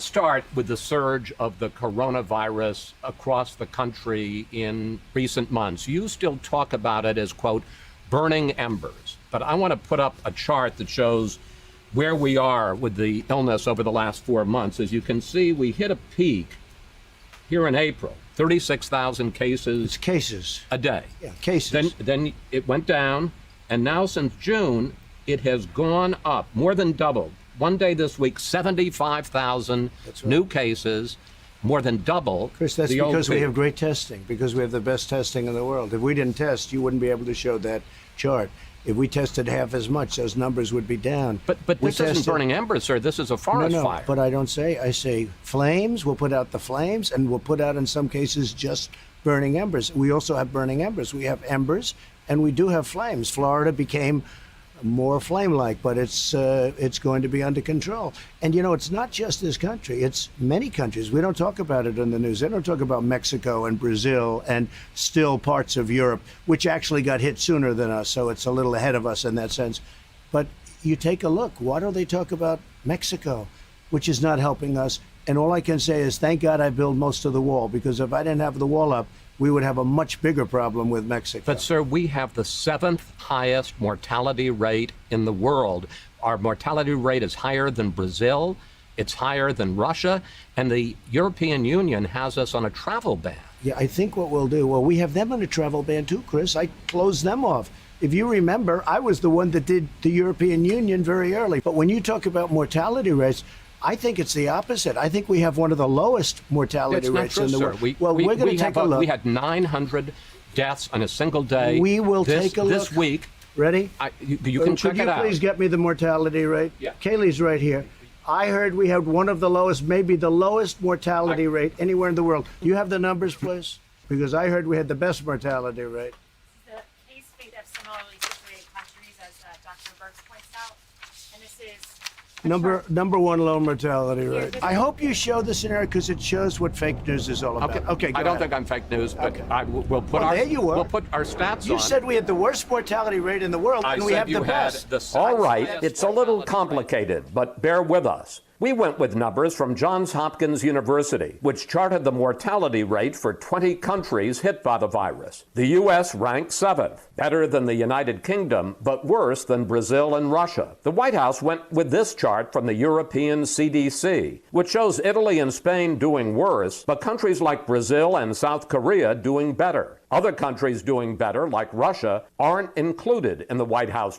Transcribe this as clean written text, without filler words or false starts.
Start with the surge of the coronavirus across the country in recent months. You still talk about it as, quote, burning embers. But I want to put up a chart that shows where we are with the illness over the last 4 months. As you can see, we hit a peak here in April, 36,000 cases. It's cases. A day. Yeah, cases. Then it went down, and now since June, it has gone up, more than doubled. One day this week, 75,000 new cases, more than double. Chris, that's because we have great testing, because we have the best testing in the world. If we didn't test, you wouldn't be able to show that chart. If we tested half as much, those numbers would be down. But this isn't burning embers, sir. This is a forest fire. But I don't say. I say flames. We'll put out the flames, and we'll put out, in some cases, just burning embers. We also have burning embers. We have embers, and we do have flames. Florida became more flame-like, but it's going to be under control. And, you know, it's not just this country. It's many countries. We don't talk about it in the news. They don't talk about Mexico and Brazil and still parts of Europe, which actually got hit sooner than us, so it's a little ahead of us in that sense. But you take a look. Why don't they talk about Mexico, which is not helping us? And all I can say is, thank God I built most of the wall, because if I didn't have the wall up, we would have a much bigger problem with Mexico. But, sir, we have the 7th highest mortality rate in the world. Our mortality rate is higher than Brazil. It's higher than Russia. And the European Union has us on a travel ban. Yeah, I think what we'll do, well, we have them on a travel ban too, Chris. I closed them off. If you remember, I was the one that did the European Union very early. But when you talk about mortality rates, I think it's the opposite. I think we have one of the lowest mortality rates in the world. We're going to take a look. We had 900 deaths on a single day. We will take a look. This week. Ready? You can check it out. Could you please get me the mortality rate? Yeah. Kaylee's right here. I heard we had one of the lowest, maybe the lowest mortality rate anywhere in the world. Do you have the numbers, please? Because I heard we had the best mortality rate. The case fate of similarly situated countries, as Dr. Burks points out, and this is Number one low mortality rate. I hope you show the scenario, because it shows what fake news is all about. Okay, I don't think I'm fake news, but we'll put we'll put our stats on. You said we had the worst mortality rate in the world, and we have the best. All right, it's a little complicated, but bear with us. We went with numbers from Johns Hopkins University, which charted the mortality rate for 20 countries hit by the virus. The U.S. ranked 7th, better than the United Kingdom, but worse than Brazil and Russia. The White House went with this chart from the European CDC, which shows Italy and Spain doing worse, but countries like Brazil and South Korea doing better. Other countries doing better, like Russia, aren't included in the White House chart.